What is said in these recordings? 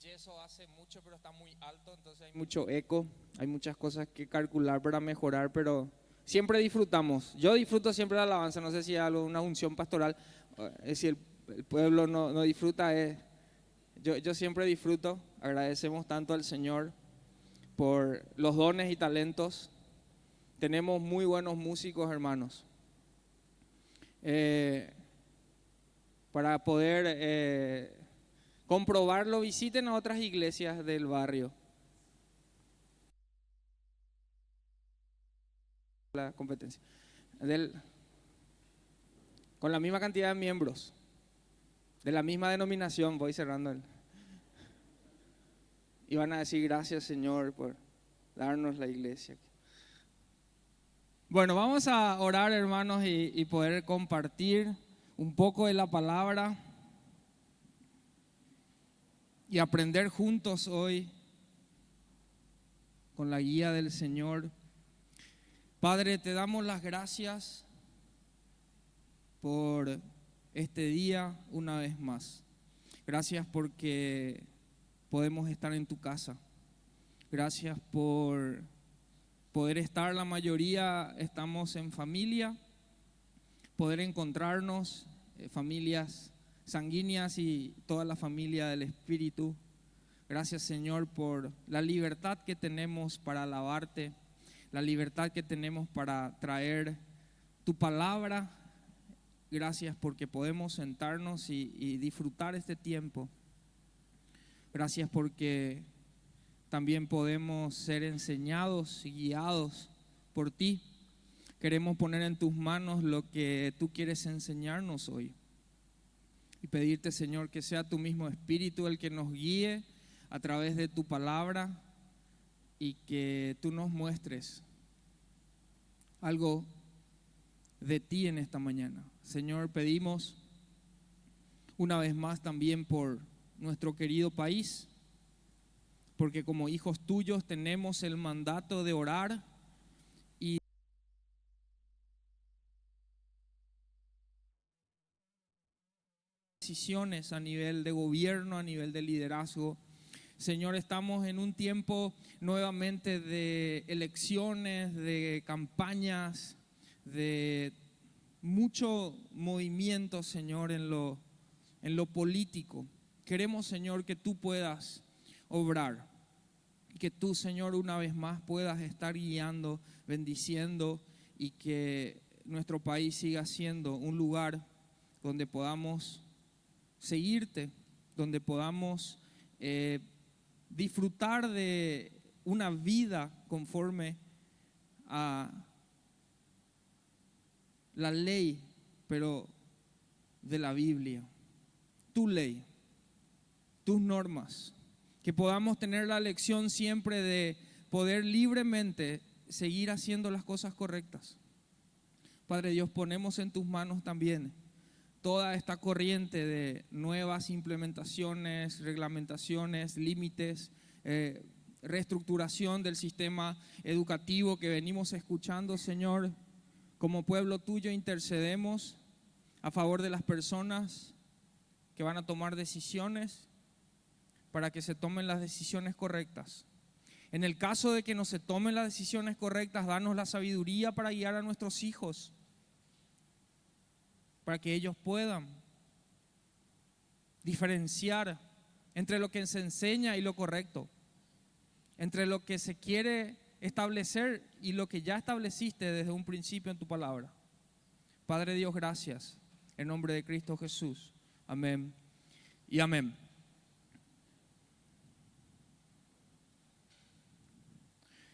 yeso hace mucho, pero está muy alto, entonces hay mucho eco, hay muchas cosas que calcular para mejorar, pero siempre disfrutamos. Yo disfruto siempre la alabanza, no sé si hay una unción pastoral, si el pueblo no disfruta, yo siempre disfruto. Agradecemos tanto al Señor por los dones y talentos. Tenemos muy buenos músicos, hermanos. Para poder comprobarlo, visiten a otras iglesias del barrio. La competencia. Con la misma cantidad de miembros, de la misma denominación, voy cerrando. Y van a decir gracias, Señor, por darnos la iglesia. Bueno, vamos a orar, hermanos, y poder compartir un poco de la palabra y aprender juntos hoy con la guía del Señor. Padre, te damos las gracias por este día una vez más. Gracias porque podemos estar en tu casa. Gracias por poder estar, la mayoría estamos en familia, poder encontrarnos, familias sanguíneas y toda la familia del Espíritu. Gracias, Señor, por la libertad que tenemos para alabarte, la libertad que tenemos para traer tu palabra. Gracias porque podemos sentarnos y disfrutar este tiempo. Gracias porque también podemos ser enseñados y guiados por ti. Queremos poner en tus manos lo que tú quieres enseñarnos hoy. Y pedirte, Señor, que sea tu mismo Espíritu el que nos guíe a través de tu palabra y que tú nos muestres algo de ti en esta mañana. Señor, pedimos una vez más también por nuestro querido país, porque como hijos tuyos tenemos el mandato de orar y decisiones a nivel de gobierno, a nivel de liderazgo. Señor, estamos en un tiempo nuevamente de elecciones, de campañas, de mucho movimiento, Señor, en lo político. Queremos, Señor, que tú puedas obrar, que tú, Señor, una vez más puedas estar guiando, bendiciendo y que nuestro país siga siendo un lugar donde podamos seguirte, donde podamos disfrutar de una vida conforme a la ley, pero de la Biblia, tu ley, tus normas, que podamos tener la lección siempre de poder libremente seguir haciendo las cosas correctas. Padre Dios, ponemos en tus manos también toda esta corriente de nuevas implementaciones, reglamentaciones, límites, reestructuración del sistema educativo que venimos escuchando, Señor. Como pueblo tuyo intercedemos a favor de las personas que van a tomar decisiones para que se tomen las decisiones correctas. En el caso de que no se tomen las decisiones correctas, danos la sabiduría para guiar a nuestros hijos, para que ellos puedan diferenciar entre lo que se enseña y lo correcto, entre lo que se quiere establecer y lo que ya estableciste desde un principio en tu palabra. Padre Dios, gracias, en nombre de Cristo Jesús. Amén y amén.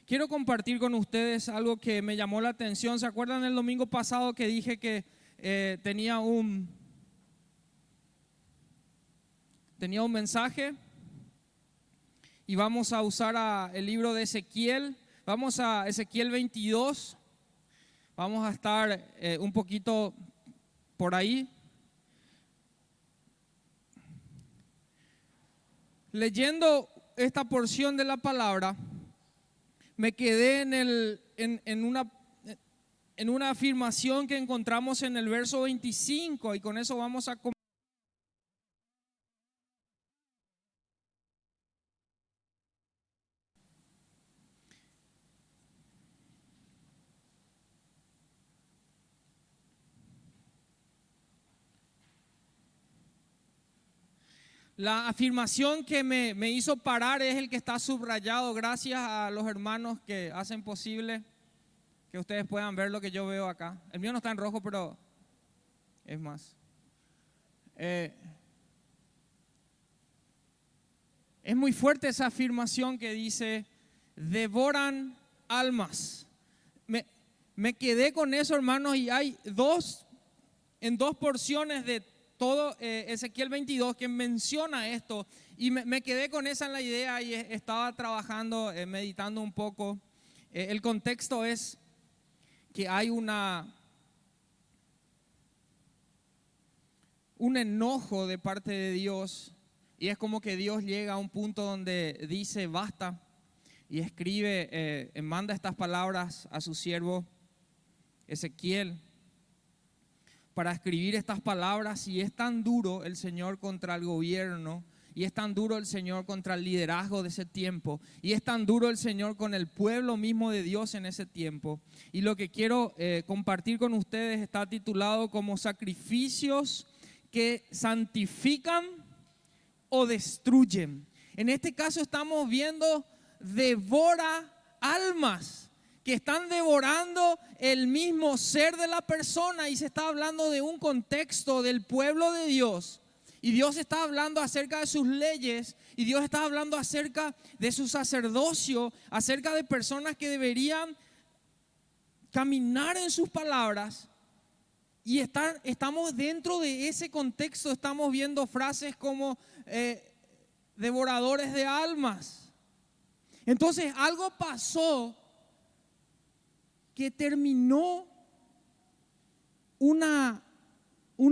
Quiero compartir con ustedes algo que me llamó la atención. ¿Se acuerdan el domingo pasado que dije que tenía un mensaje? Y vamos a usar el libro de Ezequiel. Vamos a Ezequiel 22. Vamos a estar un poquito por ahí. Leyendo esta porción de la palabra, me quedé en una afirmación que encontramos en el verso 25 y con eso vamos a comenzar. La afirmación que me hizo parar es el que está subrayado. Gracias a los hermanos que hacen posible que ustedes puedan ver lo que yo veo acá. El mío no está en rojo, pero es más. Es muy fuerte esa afirmación que dice, devoran almas. Me quedé con eso, hermanos, y hay en dos porciones de todo Ezequiel 22 que menciona esto, y me quedé con esa en la idea y estaba trabajando, meditando un poco. El contexto es que hay un enojo de parte de Dios, y es como que Dios llega a un punto donde dice basta, y escribe, manda estas palabras a su siervo Ezequiel para escribir estas palabras. Y es tan duro el Señor contra el gobierno, y es tan duro el Señor contra el liderazgo de ese tiempo, y es tan duro el Señor con el pueblo mismo de Dios en ese tiempo. Y lo que quiero compartir con ustedes está titulado como sacrificios que santifican o destruyen. En este caso estamos viendo devora almas, que están devorando el mismo ser de la persona, y se está hablando de un contexto del pueblo de Dios. Y Dios está hablando acerca de sus leyes, y Dios está hablando acerca de su sacerdocio, acerca de personas que deberían caminar en sus palabras. Y estamos dentro de ese contexto, estamos viendo frases como devoradores de almas. Entonces algo pasó que terminó una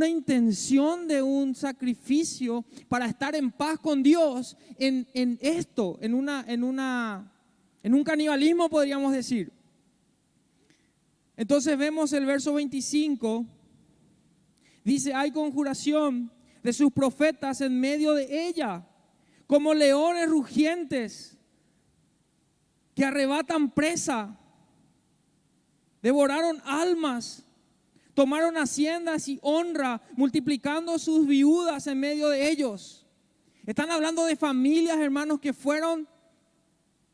intención de un sacrificio para estar en paz con Dios en un canibalismo, podríamos decir. Entonces vemos el verso 25, dice, hay conjuración de sus profetas en medio de ella, como leones rugientes que arrebatan presa. Devoraron almas, tomaron haciendas y honra, multiplicando sus viudas en medio de ellos. Están hablando de familias, hermanos, que fueron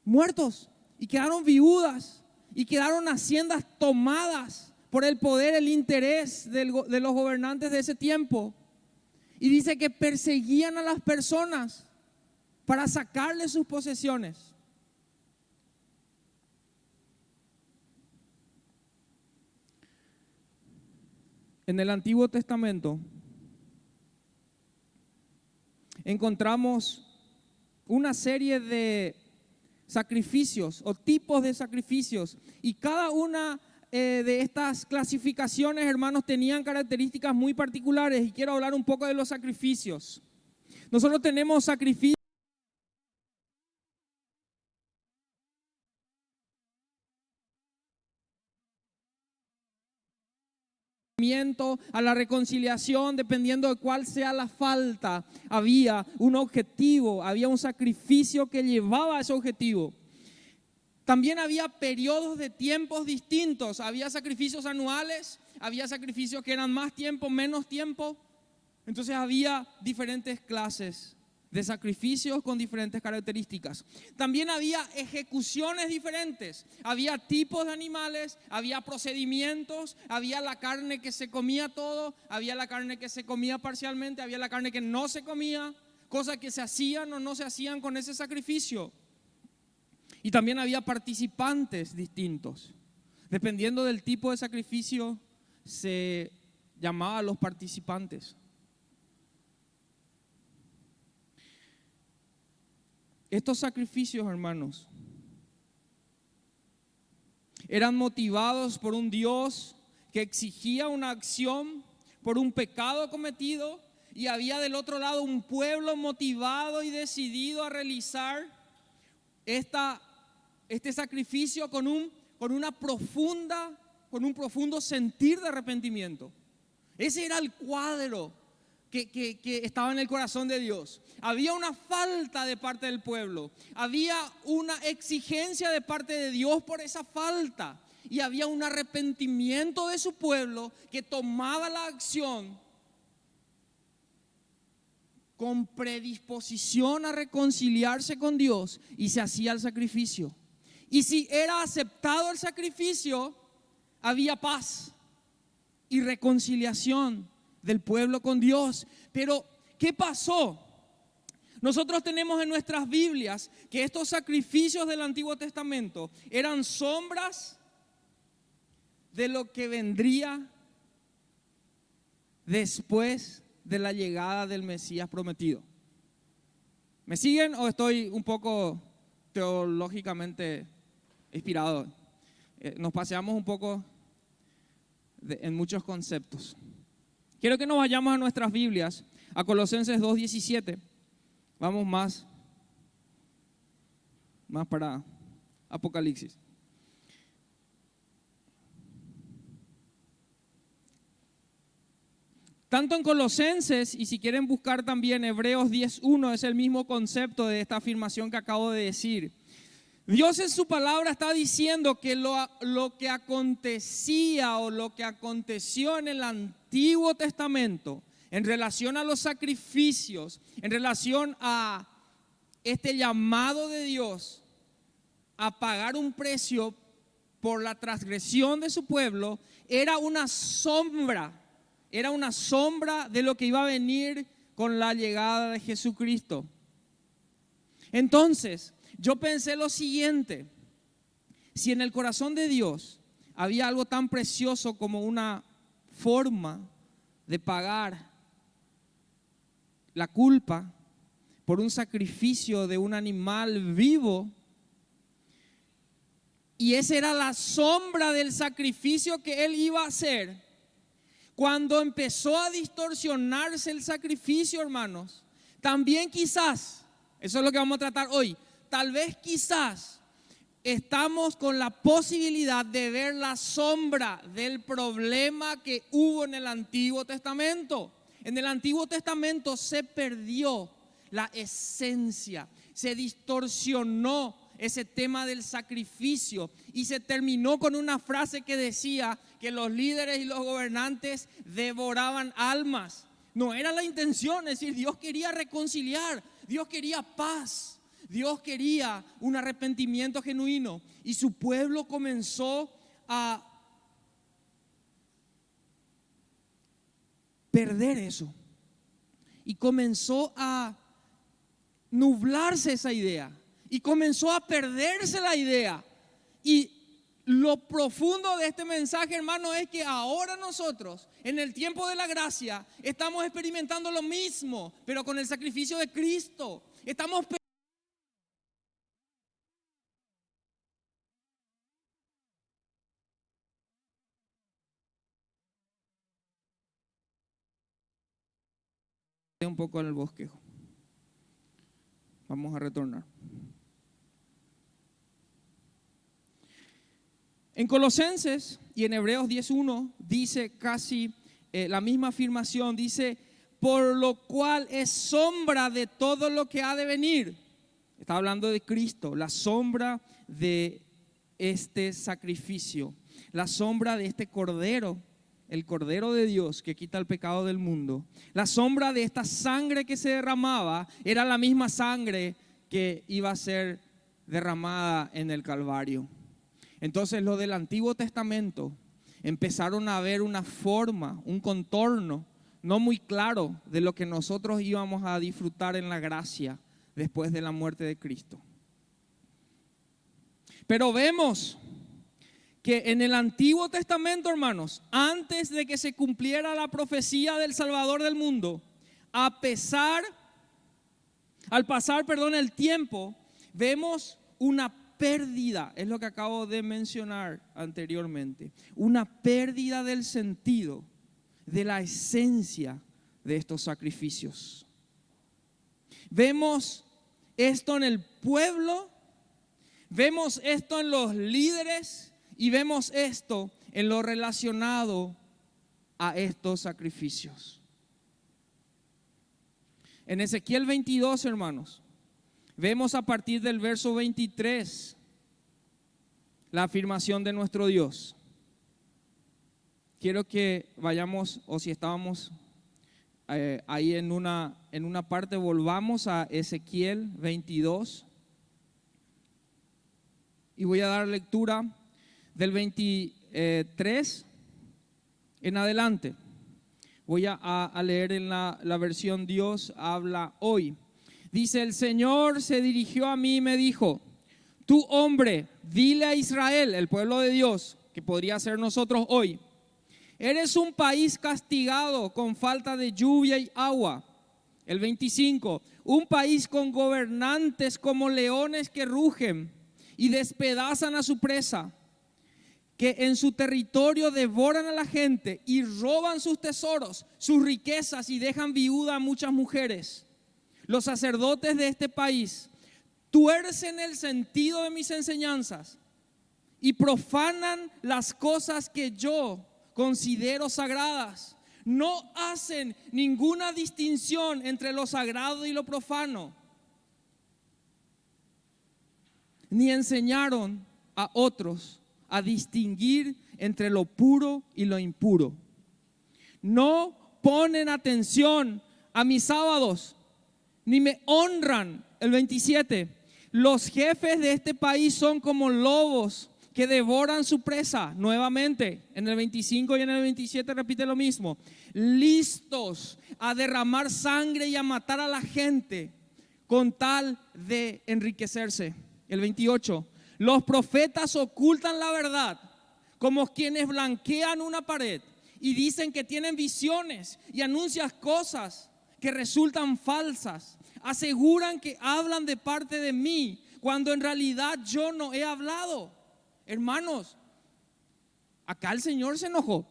muertos y quedaron viudas, y quedaron haciendas tomadas por el poder, el interés de los gobernantes de ese tiempo. Y dice que perseguían a las personas para sacarles sus posesiones. En el Antiguo Testamento encontramos una serie de sacrificios o tipos de sacrificios, y cada una de estas clasificaciones, hermanos, tenían características muy particulares, y quiero hablar un poco de los sacrificios. Nosotros tenemos sacrificios a la reconciliación, dependiendo de cuál sea la falta. Había un objetivo, había un sacrificio que llevaba a ese objetivo. También había periodos de tiempos distintos. Había sacrificios anuales, había sacrificios que eran más tiempo, menos tiempo. Entonces había diferentes clases de sacrificios con diferentes características. También había ejecuciones diferentes, había tipos de animales, había procedimientos, había la carne que se comía todo, había la carne que se comía parcialmente, había la carne que no se comía, cosas que se hacían o no se hacían con ese sacrificio. Y también había participantes distintos. Dependiendo del tipo de sacrificio, se llamaba a los participantes. Estos sacrificios, hermanos, eran motivados por un Dios que exigía una acción por un pecado cometido, y había del otro lado un pueblo motivado y decidido a realizar este sacrificio con un profundo sentir de arrepentimiento. Ese era el cuadro que estaba en el corazón de Dios. Había una falta de parte del pueblo, había una exigencia de parte de Dios por esa falta, y había un arrepentimiento de su pueblo que tomaba la acción con predisposición a reconciliarse con Dios y se hacía el sacrificio. Y si era aceptado el sacrificio, había paz y reconciliación del pueblo con Dios. Pero, ¿qué pasó? Nosotros tenemos en nuestras Biblias que estos sacrificios del Antiguo Testamento eran sombras de lo que vendría después de la llegada del Mesías prometido. ¿Me siguen o estoy un poco teológicamente inspirado? Nos paseamos un poco en muchos conceptos. Quiero que nos vayamos a nuestras Biblias, a Colosenses 2:17. Vamos más para Apocalipsis. Tanto en Colosenses, y si quieren buscar también Hebreos 10:1, es el mismo concepto de esta afirmación que acabo de decir. Dios en su palabra está diciendo que lo que acontecía o lo que aconteció en el Antiguo Testamento en relación a los sacrificios, en relación a este llamado de Dios a pagar un precio por la transgresión de su pueblo, era una sombra de lo que iba a venir con la llegada de Jesucristo. Entonces, yo pensé lo siguiente: si en el corazón de Dios había algo tan precioso como una forma de pagar la culpa por un sacrificio de un animal vivo, y esa era la sombra del sacrificio que Él iba a hacer, cuando empezó a distorsionarse el sacrificio, hermanos, también quizás, eso es lo que vamos a tratar hoy, tal vez quizás estamos con la posibilidad de ver la sombra del problema que hubo en el Antiguo Testamento. En el Antiguo Testamento se perdió la esencia, se distorsionó ese tema del sacrificio y se terminó con una frase que decía que los líderes y los gobernantes devoraban almas. No era la intención, es decir, Dios quería reconciliar, Dios quería paz, Dios quería un arrepentimiento genuino, y su pueblo comenzó a perder eso y comenzó a nublarse esa idea y comenzó a perderse la idea. Y lo profundo de este mensaje, hermano, es que ahora nosotros, en el tiempo de la gracia, estamos experimentando lo mismo, pero con el sacrificio de Cristo. Estamos un poco en el bosquejo. Vamos a retornar. En Colosenses y en Hebreos 10:1 dice casi la misma afirmación, dice: por lo cual es sombra de todo lo que ha de venir. Está hablando de Cristo, la sombra de este sacrificio, la sombra de este Cordero, el Cordero de Dios que quita el pecado del mundo. La sombra de esta sangre que se derramaba era la misma sangre que iba a ser derramada en el Calvario. Entonces los del Antiguo Testamento empezaron a ver una forma, un contorno no muy claro de lo que nosotros íbamos a disfrutar en la gracia después de la muerte de Cristo. Pero vemos que en el Antiguo Testamento, hermanos, antes de que se cumpliera la profecía del Salvador del mundo, al pasar el tiempo, vemos una pérdida, es lo que acabo de mencionar anteriormente, una pérdida del sentido, de la esencia de estos sacrificios. Vemos esto en el pueblo, vemos esto en los líderes y vemos esto en lo relacionado a estos sacrificios. En Ezequiel 22, hermanos, vemos a partir del verso 23 la afirmación de nuestro Dios. Quiero que vayamos, o si estábamos ahí en una parte volvamos a Ezequiel 22 y voy a dar lectura del 23 en adelante. Voy a leer en la versión Dios habla hoy. Dice: el Señor se dirigió a mí y me dijo: tú, hombre, dile a Israel, el pueblo de Dios, que podría ser nosotros hoy: eres un país castigado con falta de lluvia y agua. El 25, un país con gobernantes como leones que rugen y despedazan a su presa, que en su territorio devoran a la gente y roban sus tesoros, sus riquezas, y dejan viuda a muchas mujeres. Los sacerdotes de este país tuercen el sentido de mis enseñanzas y profanan las cosas que yo considero sagradas. No hacen ninguna distinción entre lo sagrado y lo profano, ni enseñaron a otros a distinguir entre lo puro y lo impuro. No ponen atención a mis sábados, ni me honran. El 27, los jefes de este país son como lobos que devoran su presa. Nuevamente, en el 25 y en el 27 repite lo mismo: listos a derramar sangre y a matar a la gente con tal de enriquecerse. El 28, los profetas ocultan la verdad como quienes blanquean una pared y dicen que tienen visiones y anuncian cosas que resultan falsas. Aseguran que hablan de parte de mí cuando en realidad yo no he hablado. Hermanos, acá el Señor se enojó.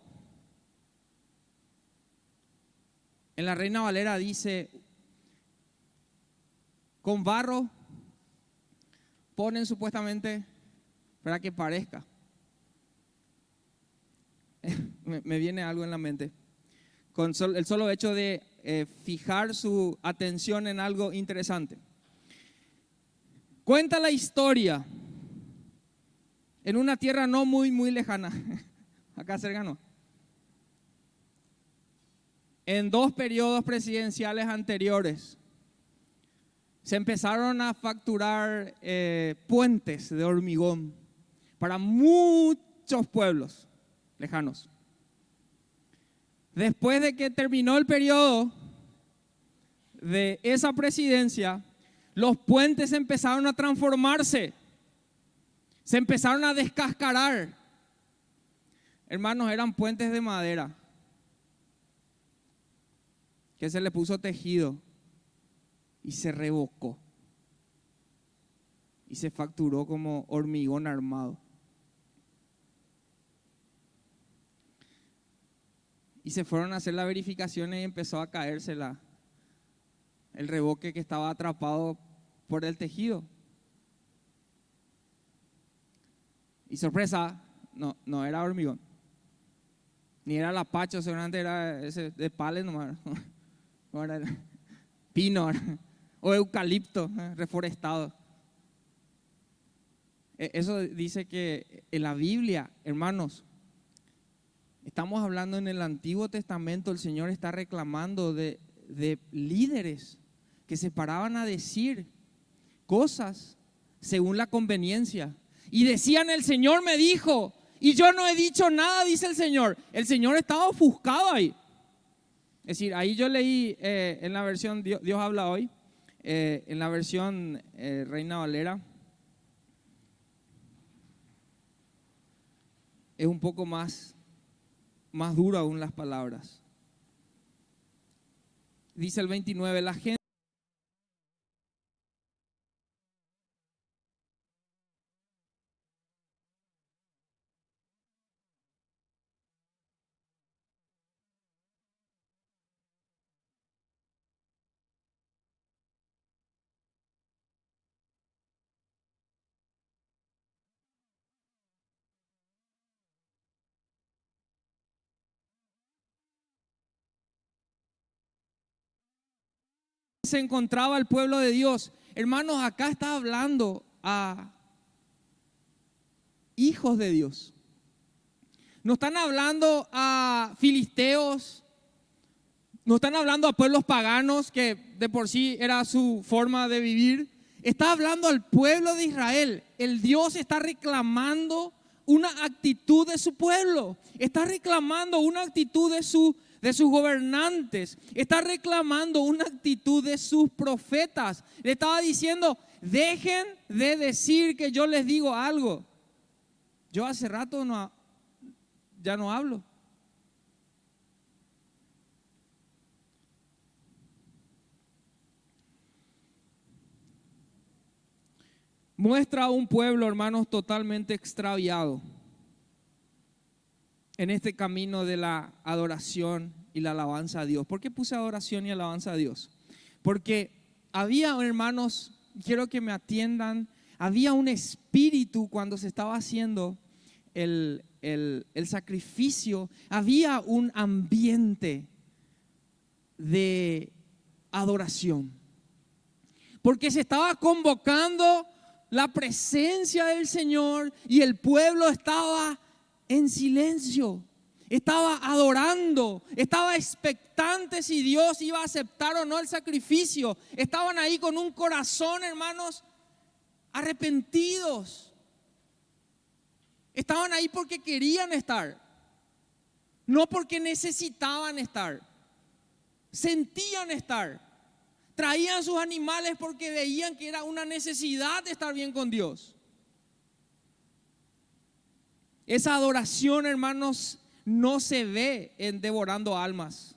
En la Reina Valera dice: con barro ponen supuestamente para que parezca. Me viene algo en la mente. Con el solo hecho de fijar su atención en algo interesante. Cuenta la historia en una tierra no muy lejana, acá cercano, en 2 periodos presidenciales anteriores, se empezaron a facturar puentes de hormigón para muchos pueblos lejanos. Después de que terminó el periodo de esa presidencia, los puentes empezaron a transformarse, se empezaron a descascarar. Hermanos, eran puentes de madera que se le puso tejido y se revocó y se facturó como hormigón armado. Y se fueron a hacer las verificaciones y empezó a caerse el revoque que estaba atrapado por el tejido. Y sorpresa, no era hormigón, ni era lapacho, seguramente era ese de pales nomás, no era pino o eucalipto reforestado. Eso dice que en la Biblia, hermanos, estamos hablando en el Antiguo Testamento, el Señor está reclamando de líderes que se paraban a decir cosas según la conveniencia. Y decían: el Señor me dijo, y yo no he dicho nada, dice el Señor. El Señor estaba ofuscado ahí. Es decir, ahí yo leí en la versión Dios habla hoy, en la versión Reina Valera, es un poco más duro aún las palabras. Dice el 29, la gente se encontraba el pueblo de Dios. Hermanos, acá está hablando a hijos de Dios. No están hablando a filisteos, No están hablando a pueblos paganos que de por sí era su forma de vivir. Está hablando al pueblo de Israel. El Dios está reclamando una actitud de su pueblo. Está reclamando una actitud de sus gobernantes. Está reclamando una actitud de sus profetas. Le estaba diciendo, dejen de decir que yo les digo algo. Yo hace rato ya no hablo. Muestra a un pueblo, hermanos, totalmente extraviado en este camino de la adoración y la alabanza a Dios. ¿Por qué puse adoración y alabanza a Dios? Porque había, hermanos, quiero que me atiendan, había un espíritu cuando se estaba haciendo el sacrificio, había un ambiente de adoración. Porque se estaba convocando la presencia del Señor y el pueblo estaba en silencio, estaba adorando, estaba expectante si Dios iba a aceptar o no el sacrificio. Estaban ahí con un corazón, hermanos, arrepentidos. Estaban ahí porque querían estar, no porque necesitaban estar. Sentían estar. Traían sus animales porque veían que era una necesidad de estar bien con Dios. Esa adoración, hermanos, no se ve en devorando almas.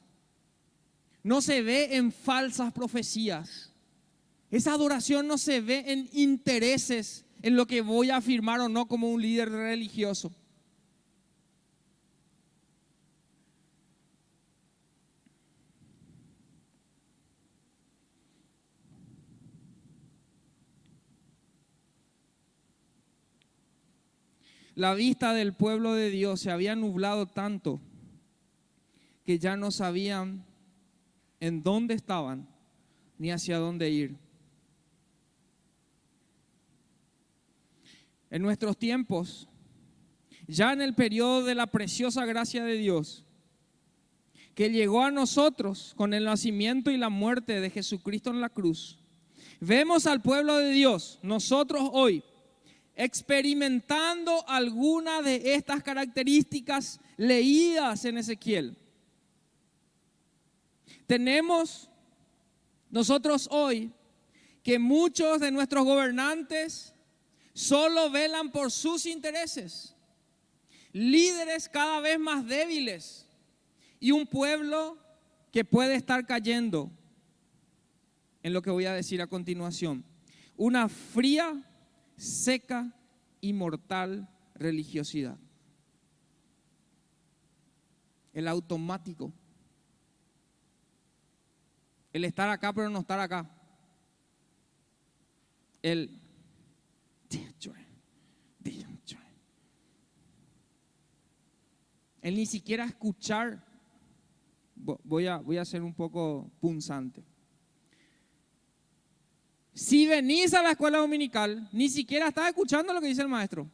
No se ve en falsas profecías. Esa adoración no se ve en intereses, en lo que voy a afirmar o no como un líder religioso. La vista del pueblo de Dios se había nublado tanto que ya no sabían en dónde estaban ni hacia dónde ir. En nuestros tiempos, ya en el periodo de la preciosa gracia de Dios, que llegó a nosotros con el nacimiento y la muerte de Jesucristo en la cruz, vemos al pueblo de Dios, nosotros hoy, experimentando alguna de estas características leídas en Ezequiel. Tenemos nosotros hoy que muchos de nuestros gobernantes solo velan por sus intereses, líderes cada vez más débiles y un pueblo que puede estar cayendo en lo que voy a decir a continuación. Una fría, seca y mortal religiosidad. El automático. El estar acá pero no estar acá. El ni siquiera escuchar. Voy a ser un poco punzante. Si venís a la escuela dominical, ni siquiera estás escuchando lo que dice el maestro.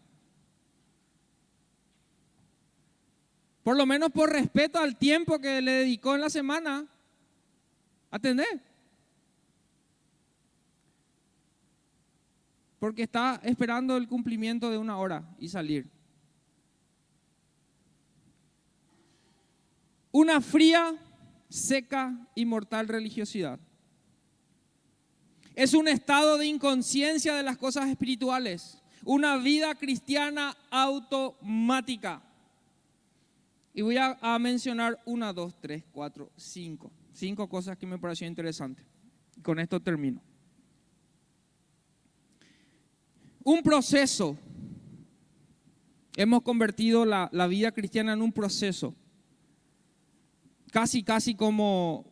Por lo menos por respeto al tiempo que le dedicó en la semana, atendé. Porque está esperando el cumplimiento de 1 hora y salir. Una fría, seca y mortal religiosidad. Es un estado de inconsciencia de las cosas espirituales, una vida cristiana automática. Y voy a mencionar 1, 2, 3, 4, 5. 5 cosas que me pareció interesantes. Y con esto termino. Un proceso. Hemos convertido la vida cristiana en un proceso. Casi como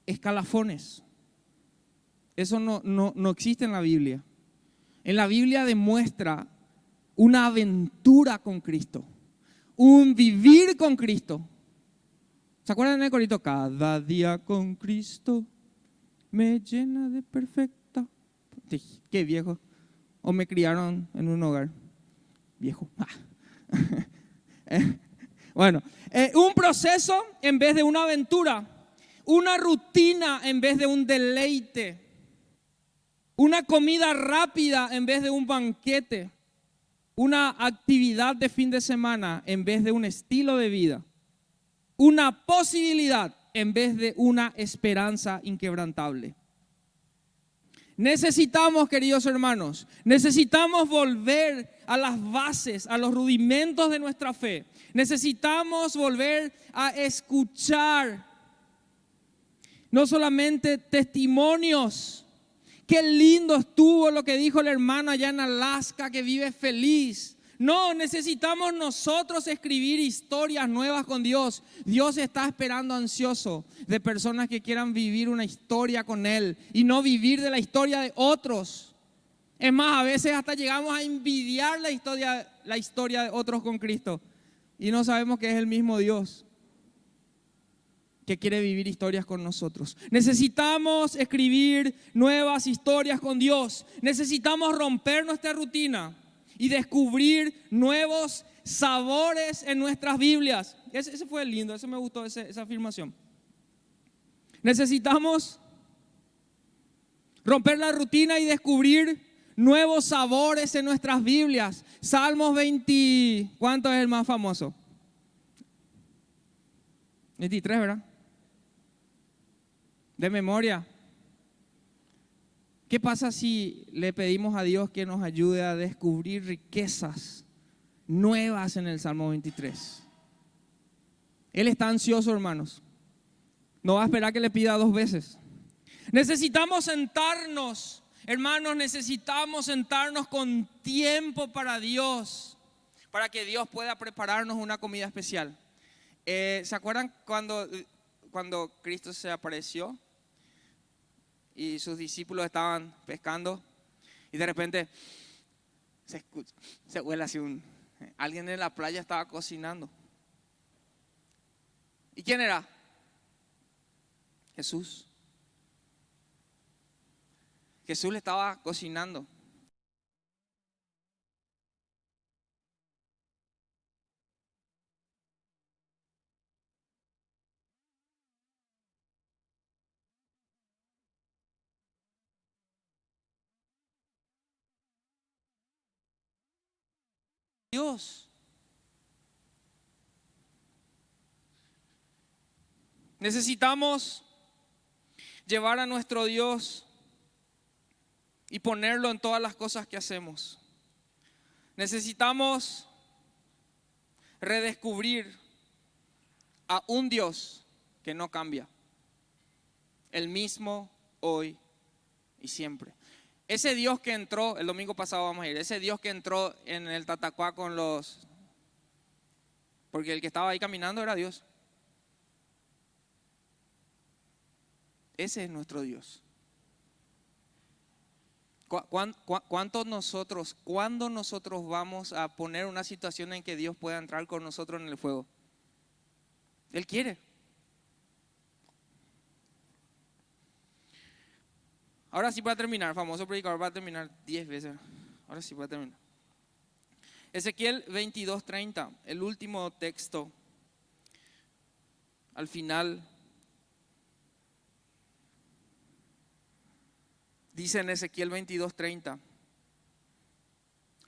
escalafones. Eso no existe en la Biblia. En la Biblia demuestra una aventura con Cristo, un vivir con Cristo. ¿Se acuerdan del corito? Cada día con Cristo me llena de perfecta. Qué viejo. O me criaron en un hogar viejo. Bueno, un proceso en vez de una aventura. una rutina en vez de un deleite, una comida rápida en vez de un banquete, una actividad de fin de semana en vez de un estilo de vida, una posibilidad en vez de una esperanza inquebrantable. Necesitamos, queridos hermanos, necesitamos volver a las bases, a los rudimentos de nuestra fe. Necesitamos volver a escuchar no solamente testimonios. Qué lindo estuvo lo que dijo el hermano allá en Alaska que vive feliz. No, necesitamos nosotros escribir historias nuevas con Dios. Dios está esperando ansioso de personas que quieran vivir una historia con Él y no vivir de la historia de otros. Es más, a veces hasta llegamos a envidiar la historia de otros con Cristo y no sabemos que es el mismo Dios que quiere vivir historias con nosotros. Necesitamos escribir nuevas historias con Dios. Necesitamos romper nuestra rutina y descubrir nuevos sabores en nuestras Biblias. Ese fue lindo, ese me gustó, esa afirmación. Necesitamos romper la rutina y descubrir nuevos sabores en nuestras Biblias. Salmos 20, ¿cuánto es el más famoso? 23, ¿verdad? De memoria. ¿Qué pasa si le pedimos a Dios que nos ayude a descubrir riquezas nuevas en el Salmo 23? Él está ansioso, hermanos. No va a esperar que le pida 2 veces. Necesitamos sentarnos, hermanos, necesitamos sentarnos con tiempo para Dios, para que Dios pueda prepararnos una comida especial. ¿Se acuerdan cuando Cristo se apareció y sus discípulos estaban pescando y de repente se huele así alguien en la playa estaba cocinando? ¿Y quién era? Jesús. Jesús le estaba cocinando. Dios. Necesitamos llevar a nuestro Dios y ponerlo en todas las cosas que hacemos. Necesitamos redescubrir a un Dios que no cambia, el mismo hoy y siempre. Ese Dios que entró, el domingo pasado vamos a ir, ese Dios que entró en el Tatacuá con porque el que estaba ahí caminando era Dios. Ese es nuestro Dios. ¿Cuándo nosotros vamos a poner una situación en que Dios pueda entrar con nosotros en el fuego? Él quiere. Ahora sí para terminar, famoso predicador va a terminar 10 veces. Ahora sí para terminar. Ezequiel 22:30, el último texto. Al final dice en Ezequiel 22:30,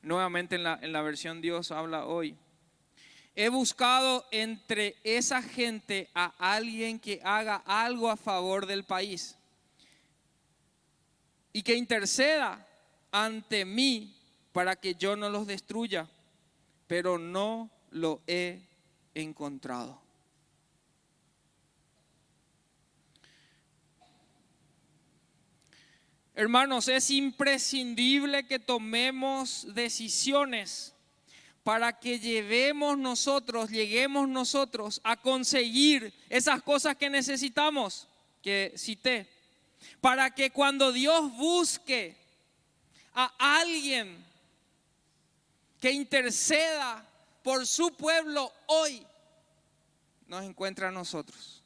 nuevamente en la versión Dios habla hoy: he buscado entre esa gente a alguien que haga algo a favor del país y que interceda ante mí para que yo no los destruya, pero no lo he encontrado. Hermanos, es imprescindible que tomemos decisiones para que lleguemos nosotros a conseguir esas cosas que necesitamos, que cité. Para que cuando Dios busque a alguien que interceda por su pueblo hoy, nos encuentre a nosotros.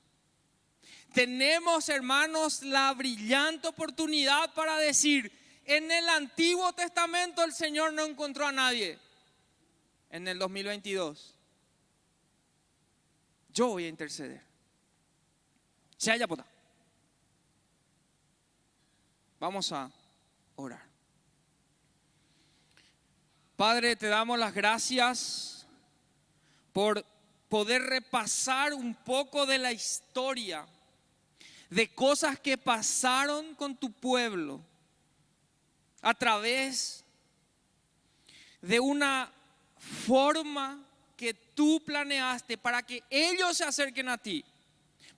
Tenemos, hermanos, la brillante oportunidad para decir: en el Antiguo Testamento el Señor no encontró a nadie. En el 2022 yo voy a interceder. Se haya pota. Vamos a orar. Padre, te damos las gracias por poder repasar un poco de la historia, de cosas que pasaron con tu pueblo a través de una forma que tú planeaste para que ellos se acerquen a ti,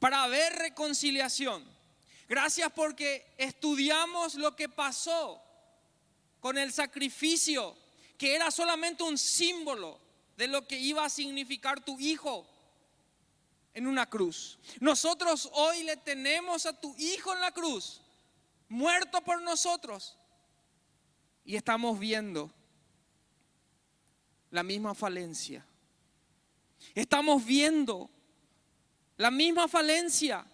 para ver reconciliación. Gracias porque estudiamos lo que pasó con el sacrificio, que era solamente un símbolo de lo que iba a significar tu hijo en una cruz. Nosotros hoy le tenemos a tu hijo en la cruz, muerto por nosotros, y estamos viendo la misma falencia. Estamos viendo la misma falencia,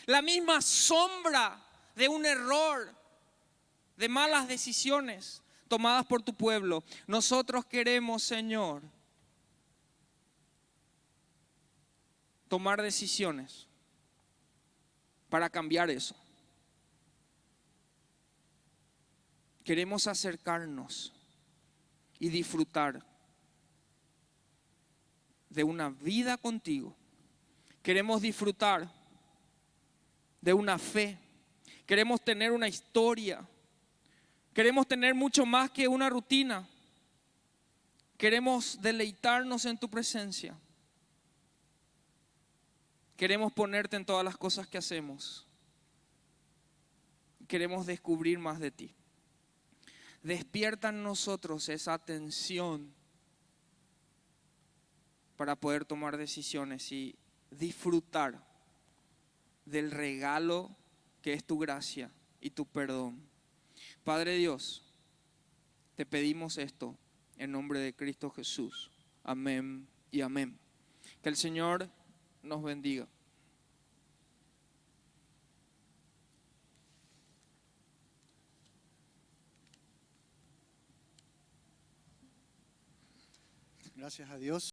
la misma sombra de un error, de malas decisiones tomadas por tu pueblo. Nosotros queremos, Señor, tomar decisiones para cambiar eso. Queremos acercarnos y disfrutar de una vida contigo. Queremos disfrutar de una fe. Queremos tener una historia. Queremos tener mucho más que una rutina. Queremos deleitarnos en tu presencia. Queremos ponerte en todas las cosas que hacemos. Queremos descubrir más de ti. Despierta en nosotros esa atención para poder tomar decisiones y disfrutar del regalo que es tu gracia y tu perdón. Padre Dios, te pedimos esto en nombre de Cristo Jesús. Amén y amén. Que el Señor nos bendiga. Gracias a Dios.